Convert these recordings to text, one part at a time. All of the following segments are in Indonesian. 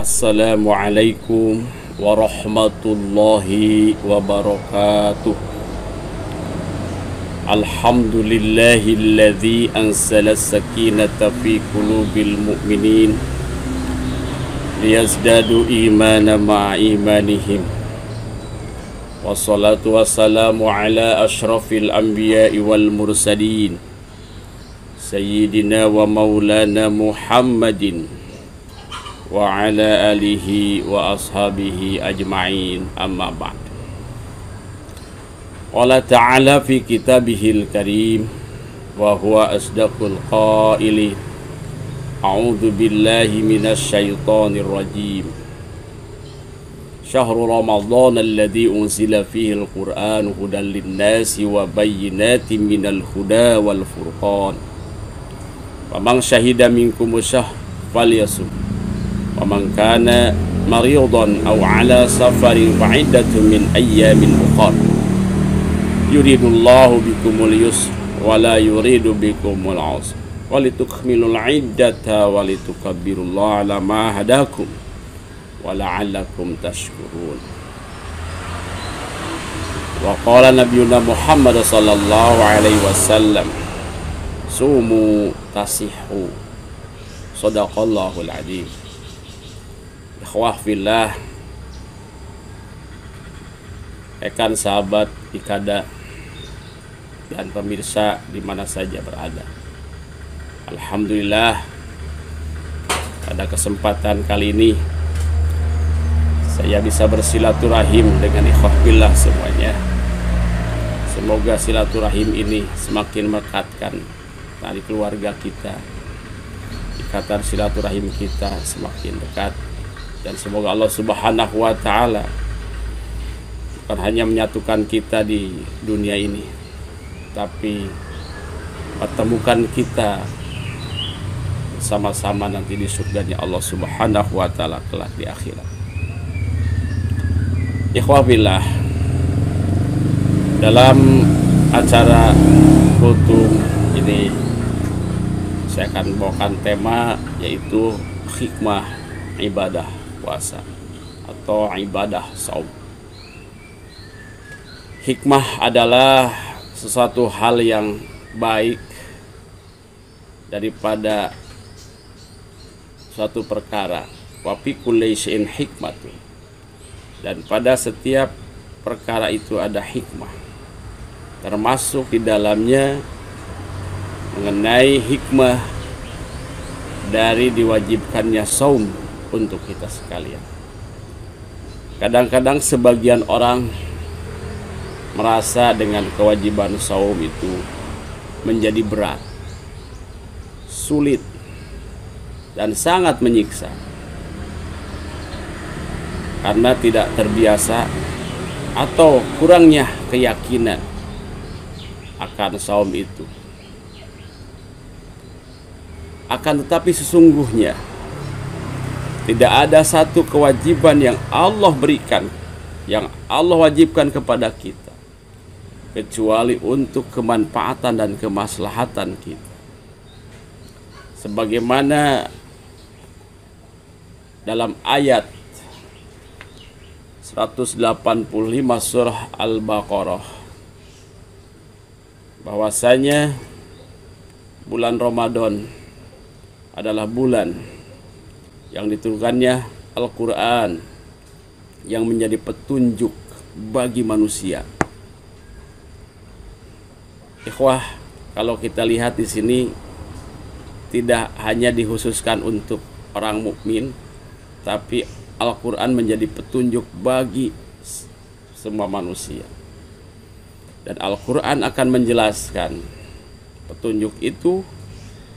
Assalamualaikum warahmatullahi wabarakatuh. Alhamdulillahilladzi anzala sakinata fi qulubil mu'minin liyazdadu imana ma'a imanihim. Wassalatu wassalamu ala ashrafil anbiya'i wal mursalin Sayyidina wa maulana Muhammadin wa ala alihi wa ashabihi ajma'in, amma ba'd. Qala ta'ala fi kitabihil karim wa huwa asdaqul qaili, a'udzu billahi minasy syaithanir rajim. Syahrul Ramadan alladzi unzila fihi al-Qur'an hudan lin-nasi wa bayyinatin minal huda wal furqan. Faman syahida minkum syahra falyasum. ومن كان مريضا أو على سفر فعدة من أيام أخر يريد الله بكم اليسر ولا يريد بكم العسر ولتكملوا العدة ولتكبروا الله على ما هداكم ولعلكم تشكرون. وقال نبينا محمد صلى الله عليه وسلم صوموا تصحوا صدق الله العظيم. Ikhwah fillah, rekan sahabat Ikada dan pemirsa di mana saja berada. Alhamdulillah, pada kesempatan kali ini saya bisa bersilaturahim dengan ikhwah fillah semuanya. Semoga silaturahim ini semakin mekatkan tali keluarga kita, ikatan silaturahim kita semakin dekat. Dan semoga Allah Subhanahu wa ta'ala bukan hanya menyatukan kita di dunia ini, tapi pertemukan kita sama-sama nanti di surganya Allah Subhanahu wa ta'ala kelak di akhirat. Ikhwah billah, dalam acara kultum ini saya akan bawakan tema yaitu hikmah ibadah puasa atau ibadah saum. Hikmah adalah sesuatu hal yang baik daripada suatu perkara. Wa fi kulli syai'in hikmatun. Dan pada setiap perkara itu ada hikmah. Termasuk di dalamnya mengenai hikmah dari diwajibkannya saum untuk kita sekalian. Kadang-kadang sebagian orang merasa dengan kewajiban saum itu menjadi berat, sulit, dan sangat menyiksa karena tidak terbiasa atau kurangnya keyakinan akan saum itu. Akan tetapi sesungguhnya tidak ada satu kewajiban yang Allah berikan, yang Allah wajibkan kepada kita, kecuali untuk kemanfaatan dan kemaslahatan kita. Sebagaimana dalam ayat 185 surah Al-Baqarah, bahwasanya bulan Ramadan adalah bulan yang diturunkannya Al-Quran yang menjadi petunjuk bagi manusia. Ikhwah, kalau kita lihat di sini tidak hanya dikhususkan untuk orang mukmin, tapi Al-Quran menjadi petunjuk bagi semua manusia. Dan Al-Quran akan menjelaskan petunjuk itu,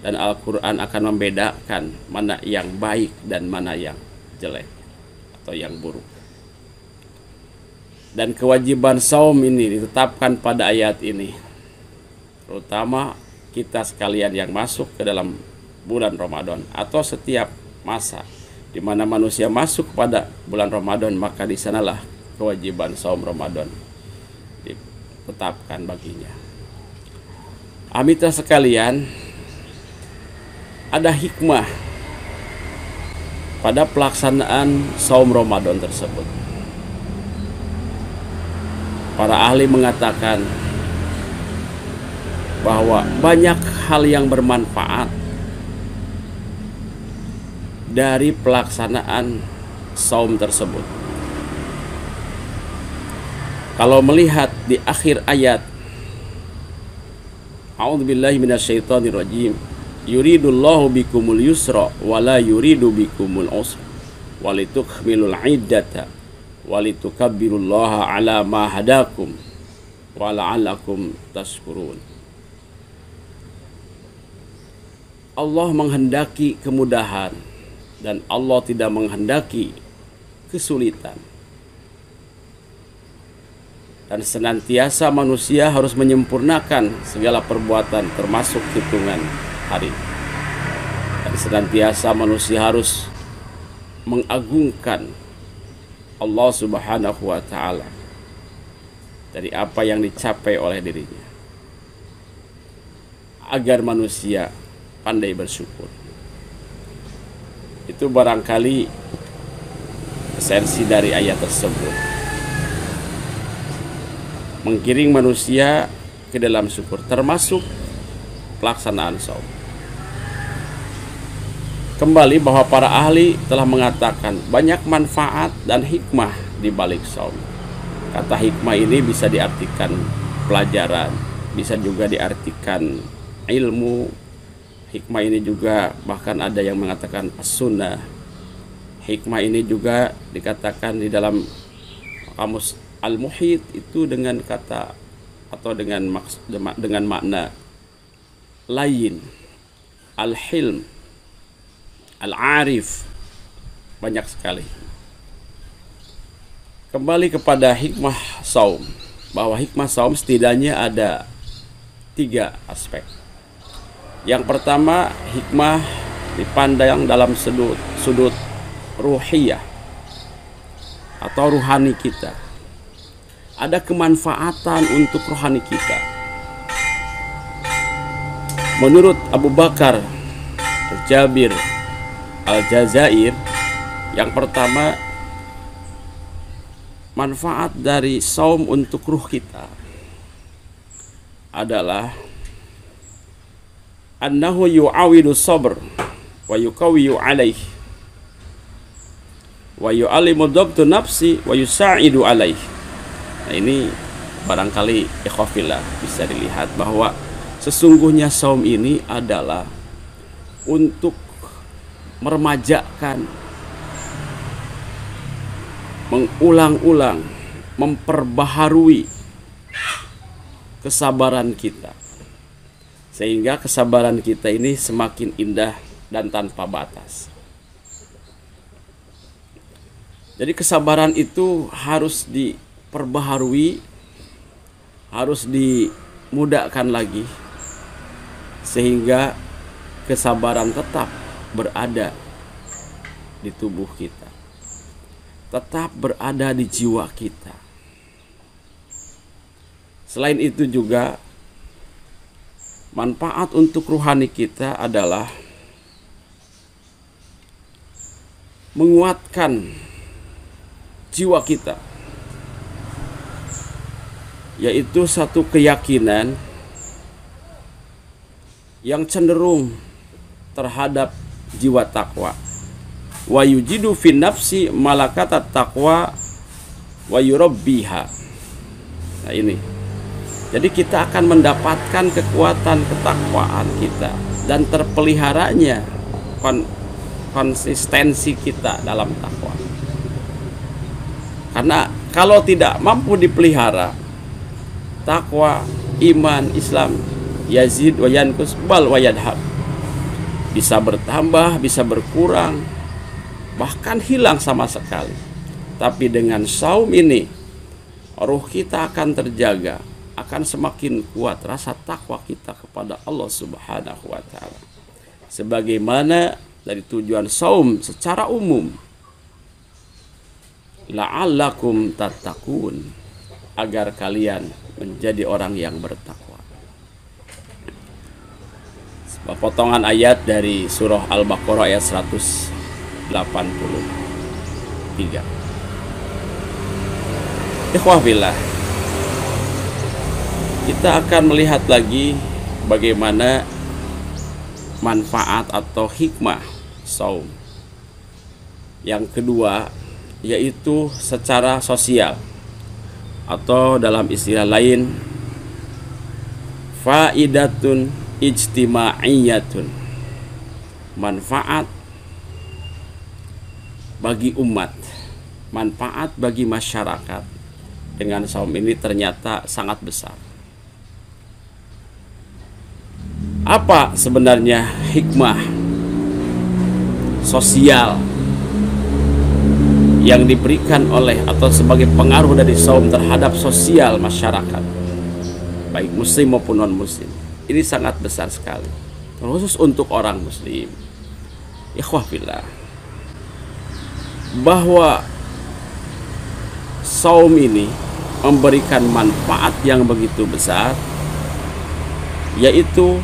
dan Al-Quran akan membedakan mana yang baik dan mana yang jelek atau yang buruk. Dan kewajiban saum ini ditetapkan pada ayat ini, terutama kita sekalian yang masuk ke dalam bulan Ramadan atau setiap masa di mana manusia masuk pada bulan Ramadan, maka di sanalah kewajiban saum Ramadan ditetapkan baginya. Amita sekalian, ada hikmah pada pelaksanaan saum Ramadan tersebut. Para ahli mengatakan bahwa banyak hal yang bermanfaat dari pelaksanaan saum tersebut. Kalau melihat di akhir ayat, A'udzubillahi minasyaitonirrajim, yuridullahu bikumul yusra wala yuridu bikumul usra walitukmilul iddata walitukabbirullaha ala ma hadakum wa la'allakum tashkurun. Allah menghendaki kemudahan dan Allah tidak menghendaki kesulitan. Dan senantiasa manusia harus menyempurnakan segala perbuatan termasuk hitungan hari. Dan senantiasa manusia harus mengagungkan Allah Subhanahu wa ta'ala dari apa yang dicapai oleh dirinya, agar manusia pandai bersyukur. Itu barangkali esensi dari ayat tersebut, menggiring manusia ke dalam syukur, termasuk pelaksanaan saum. Kembali bahwa para ahli telah mengatakan banyak manfaat dan hikmah di balik saum. Kata hikmah ini bisa diartikan pelajaran, bisa juga diartikan ilmu. Hikmah ini juga bahkan ada yang mengatakan as-sunnah. Hikmah ini juga dikatakan di dalam kamus Al-Muhit itu dengan kata atau dengan makna lain, al-hilm, al-arif, banyak sekali. Kembali kepada hikmah saum, bahwa hikmah saum setidaknya ada 3 aspek. Yang pertama, hikmah dipandang dalam sudut ruhiyah atau ruhani kita. Ada kemanfaatan untuk rohani kita. Menurut Abu Bakar Jabir Al-Jazair, yang pertama, manfaat dari saum untuk ruh kita adalah annahu yu'awidu sabr wa yuqawwiyu alaih wa yu'allimu dhabtu nafsi wa yusa'idu alaih. Nah, ini barangkali ikhwafillah bisa dilihat bahwa sesungguhnya saum ini adalah untuk meremajakan, mengulang-ulang, memperbaharui kesabaran kita, sehingga kesabaran kita ini semakin indah dan tanpa batas. Jadi kesabaran itu harus diperbaharui, harus dimudahkan lagi, sehingga kesabaran tetap berada di tubuh kita, tetap berada di jiwa kita. Selain itu juga manfaat untuk rohani kita adalah menguatkan jiwa kita, yaitu satu keyakinan yang cenderung terhadap jiwa takwa. Wa yujidu fin nafsi malakatat taqwa wa yurabbiha. Nah, ini. Jadi kita akan mendapatkan kekuatan ketakwaan kita dan terpeliharanya konsistensi kita dalam takwa. Karena kalau tidak mampu dipelihara, takwa, iman, Islam yazid wa yankus bal wa yadhab, bisa bertambah, bisa berkurang, bahkan hilang sama sekali. Tapi dengan saum ini, ruh kita akan terjaga, akan semakin kuat rasa takwa kita kepada Allah Subhanahu wa ta'ala. Sebagaimana dari tujuan saum secara umum, la'allakum tattaqun, agar kalian menjadi orang yang bertakwa. Potongan ayat dari surah Al-Baqarah ayat 100 83. Ikhwah billah, kita akan melihat lagi bagaimana manfaat atau hikmah saum. Yang kedua yaitu secara sosial, atau dalam istilah lain faidatun ijtimaiyatun, manfaat bagi umat, manfaat bagi masyarakat dengan saum ini ternyata sangat besar. Apa sebenarnya hikmah sosial yang diberikan oleh atau sebagai pengaruh dari saum terhadap sosial masyarakat, baik muslim maupun non muslim? Ini sangat besar sekali, khusus untuk orang muslim. Ikhwah fillah, bahwa saum ini memberikan manfaat yang begitu besar, yaitu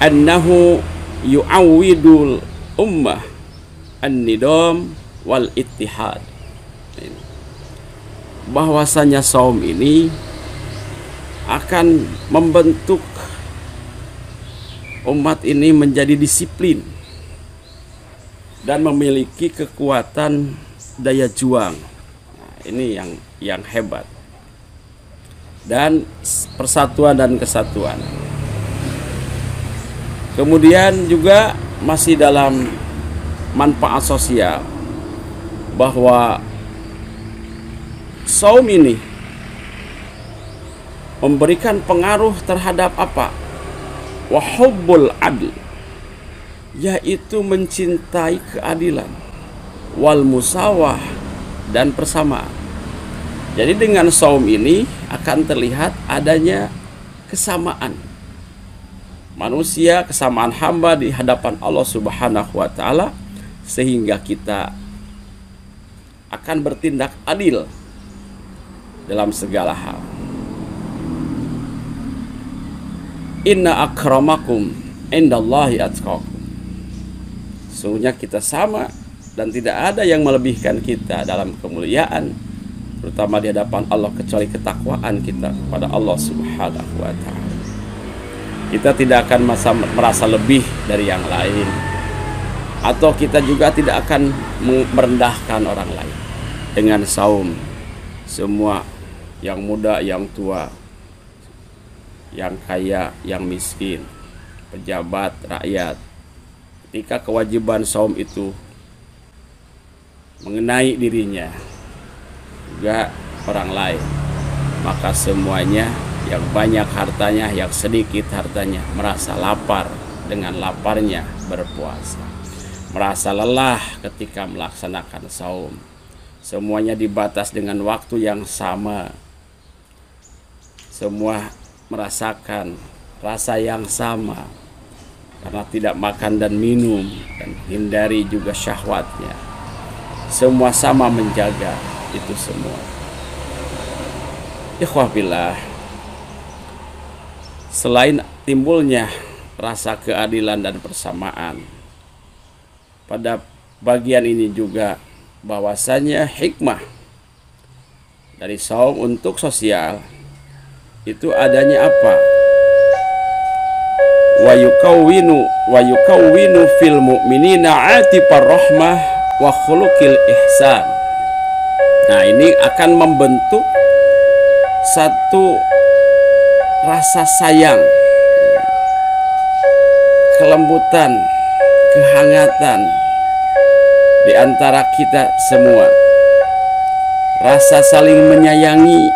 annahu yu'awwidul ummah an-nidam wal ittihad. Bahwasanya saum ini akan membentuk umat ini menjadi disiplin dan memiliki kekuatan daya juang. Nah, ini yang hebat. Dan persatuan dan kesatuan. Kemudian juga masih dalam manfaat sosial, bahwa saum ini memberikan pengaruh terhadap apa? Wahubbul adl, yaitu mencintai keadilan, wal musawah, dan persamaan. Jadi dengan saum ini akan terlihat adanya kesamaan manusia, kesamaan hamba di hadapan Allah Subhanahu wa Ta'ala, sehingga kita akan bertindak adil dalam segala hal. Inna akramakum indallahi atqakum. Sesungguhnya kita sama dan tidak ada yang melebihkan kita dalam kemuliaan, terutama di hadapan Allah, kecuali ketakwaan kita kepada Allah Subhanahu wa Ta'ala. Kita tidak akan merasa lebih dari yang lain, atau kita juga tidak akan merendahkan orang lain. Dengan saum, semua, yang muda, yang tua, yang kaya, yang miskin, pejabat, rakyat, ketika kewajiban saum itu mengenai dirinya, juga orang lain, maka semuanya, yang banyak hartanya, yang sedikit hartanya, merasa lapar dengan laparnya berpuasa, merasa lelah ketika melaksanakan saum. Semuanya dibatas dengan waktu yang sama, semua merasakan rasa yang sama karena tidak makan dan minum dan hindari juga syahwatnya. Semua sama menjaga itu semua. Ikhwah billah, selain timbulnya rasa keadilan dan persamaan, pada bagian ini juga bahwasanya hikmah dari saum untuk sosial itu adanya apa? Wa yukawwinu fil mu'minina atipar rahmah wa khuluqil ihsan. Nah, ini akan membentuk satu rasa sayang, kelembutan, kehangatan di antara kita semua, rasa saling menyayangi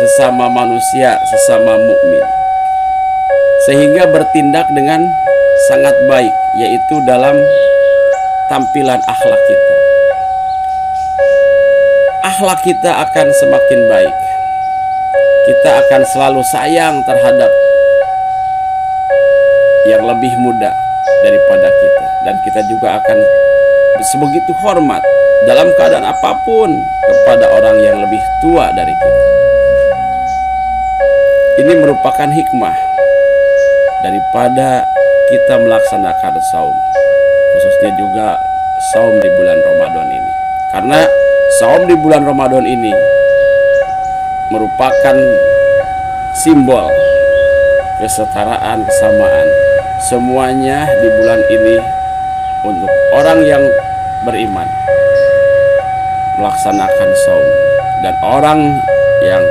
sesama manusia, sesama mukmin, sehingga bertindak dengan sangat baik, yaitu dalam tampilan akhlak kita. Akhlak kita akan semakin baik. Kita akan selalu sayang terhadap yang lebih muda daripada kita, dan kita juga akan sebegitu hormat dalam keadaan apapun kepada orang yang lebih tua dari kita. Ini merupakan hikmah daripada kita melaksanakan saum, khususnya juga saum di bulan Ramadan ini. Karena saum di bulan Ramadan ini merupakan simbol kesetaraan, kesamaan. Semuanya di bulan ini untuk orang yang beriman melaksanakan saum, dan orang yang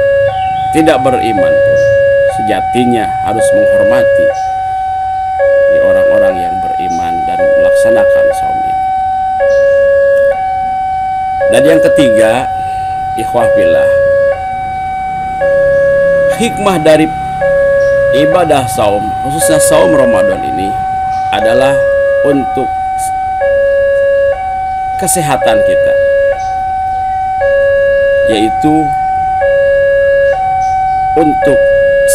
tidak beriman pun sejatinya harus menghormati orang-orang yang beriman dan melaksanakan saum ini. Dan yang ketiga, ikhwah billah, hikmah dari ibadah saum, khususnya saum Ramadan ini, adalah untuk kesehatan kita, yaitu untuk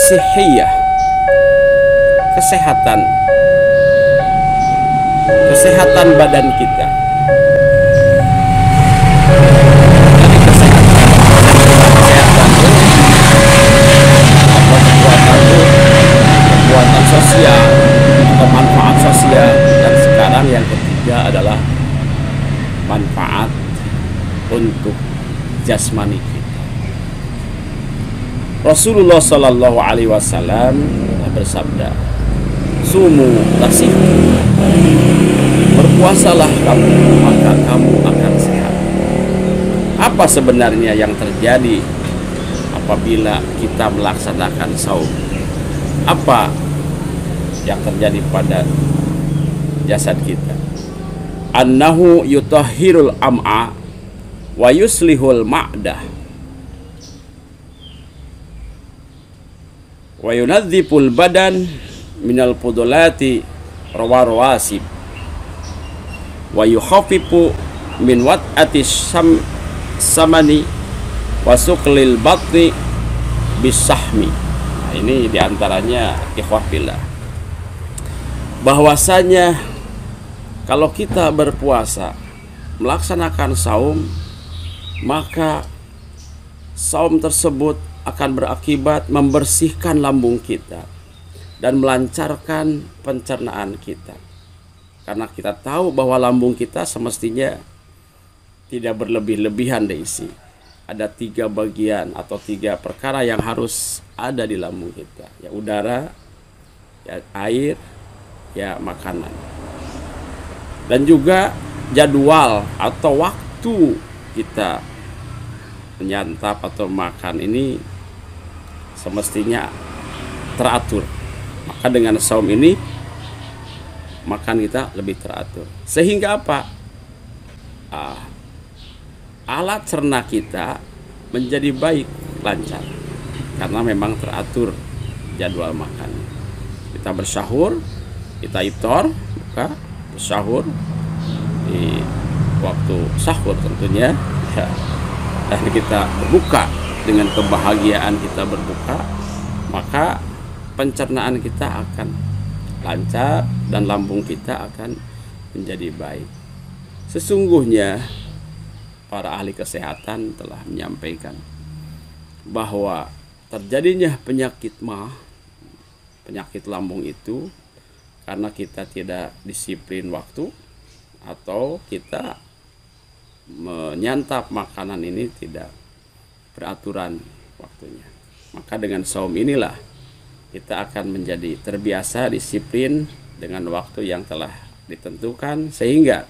sihiyah, kesehatan badan kita. Jadi kesehatan itu kekuatan sosial atau manfaat sosial, dan sekarang yang ketiga adalah manfaat untuk jasmani kita. Rasulullah Shallallahu Alaihi Wasallam bersabda, "Sumu tasihu, berpuasalah kamu maka kamu akan sehat." Apa sebenarnya yang terjadi apabila kita melaksanakan saum? Apa yang terjadi pada jasad kita? Annahu yutahhirul am'a wa yuslihul ma'dah wa yunadziful badan minal fudulati rawasib wa yukhaffifu min wat'ati samani wa suqlil batni bisahmi. Nah, ini diantaranya ikhwah billah, bahwasanya kalau kita berpuasa melaksanakan saum, maka saum tersebut akan berakibat membersihkan lambung kita dan melancarkan pencernaan kita. Karena kita tahu bahwa lambung kita semestinya tidak berlebih-lebihan diisi. Ada 3 bagian atau 3 perkara yang harus ada di lambung kita, ya udara, ya air, ya makanan. Dan juga jadwal atau waktu kita menyantap atau makan ini semestinya teratur. Maka dengan saum ini makan kita lebih teratur. Sehingga apa? Alat cerna kita menjadi baik, lancar, karena memang teratur jadwal makan. Kita bersahur, kita iftar, buka, bersahur di waktu sahur tentunya, ya. Dan kita berbuka dengan kebahagiaan kita berbuka, maka pencernaan kita akan lancar dan lambung kita akan menjadi baik. Sesungguhnya para ahli kesehatan telah menyampaikan bahwa terjadinya penyakit lambung itu karena kita tidak disiplin waktu atau kita menyantap makanan ini tidak beraturan waktunya. Maka dengan saum inilah kita akan menjadi terbiasa disiplin dengan waktu yang telah ditentukan, sehingga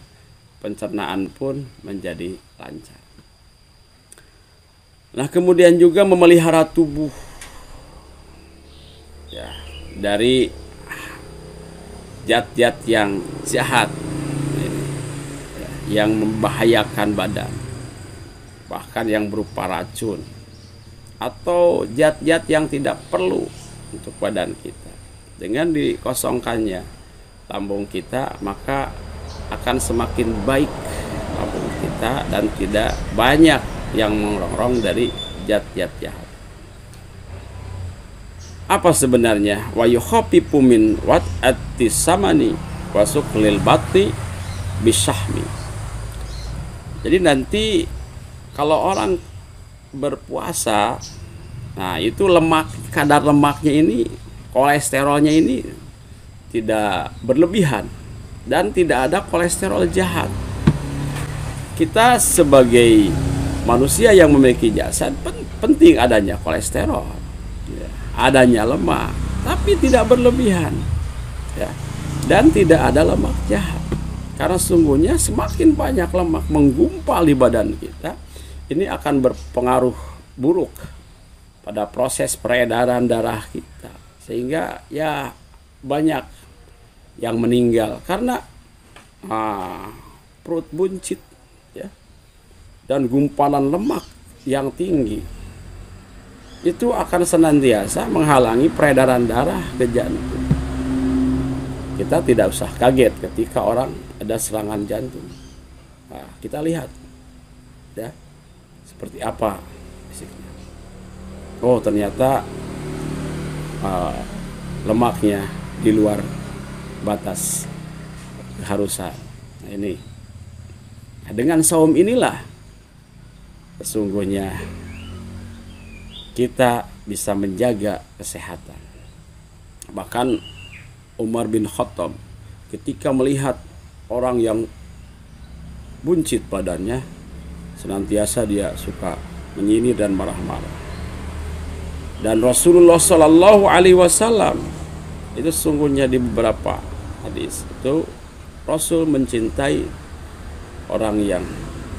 pencernaan pun menjadi lancar. Nah, kemudian juga memelihara tubuh, ya, dari zat-zat yang jahat, yang membahayakan badan, bahkan yang berupa racun atau zat-zat yang tidak perlu untuk badan kita. Dengan dikosongkannya lambung kita, maka akan semakin baik lambung kita dan tidak banyak yang merongrong dari zat-zat jahat. Apa sebenarnya? Wa yukhaffifu min wat'ati samani wa suqlil bati bisahmi. Jadi nanti kalau orang berpuasa, nah itu kadar lemaknya ini, kolesterolnya ini tidak berlebihan dan tidak ada kolesterol jahat. kita sebagai manusia yang memiliki jasad penting adanya kolesterol, ya, adanya lemak, tapi tidak berlebihan, ya, dan tidak ada lemak jahat. Karena sungguhnya semakin banyak lemak menggumpal di badan kita, ini akan berpengaruh buruk pada proses peredaran darah kita, sehingga ya banyak yang meninggal karena perut buncit, ya, dan gumpalan lemak yang tinggi itu akan senantiasa menghalangi peredaran darah ke jantung. Kita tidak usah kaget ketika orang ada serangan jantung. Nah, kita lihat, ya, seperti apa fisiknya. Oh, ternyata lemaknya di luar batas keharusan. Nah, ini. Nah, dengan saum inilah sesungguhnya kita bisa menjaga kesehatan. Bahkan Umar bin Khattab ketika melihat orang yang buncit badannya, senantiasa dia suka menyinir dan marah-marah. Dan Rasulullah Shallallahu Alaihi Wasallam itu sungguhnya di beberapa hadis itu Rasul mencintai orang yang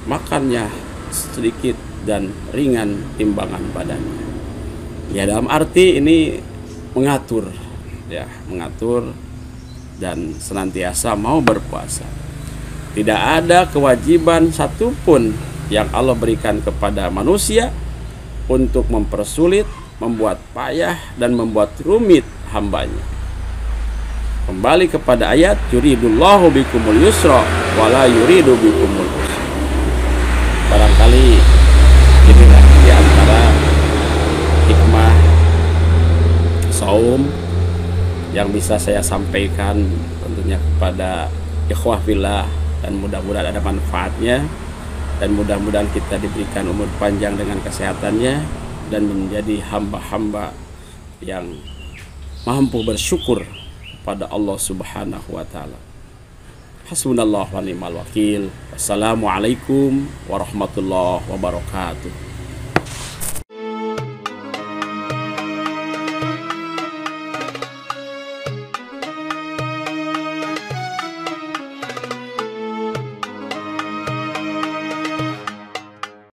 makannya sedikit dan ringan timbangan badannya. Ya, dalam arti ini mengatur, ya, mengatur dan senantiasa mau berpuasa. Tidak ada kewajiban satupun yang Allah berikan kepada manusia untuk mempersulit, membuat payah dan membuat rumit hambanya. Kembali kepada ayat yuridullahu bikumul yusra wala yuridu bikumul usra. Barangkali inilah di antara hikmah saum yang bisa saya sampaikan tentunya kepada ikhwah fillah, dan mudah-mudahan ada manfaatnya, dan mudah-mudahan kita diberikan umur panjang dengan kesehatannya dan menjadi hamba-hamba yang mampu bersyukur pada Allah Subhanahu wa taala. Hasbunallahu wa ni'mal wakil. Wassalamualaikum warahmatullahi wabarakatuh.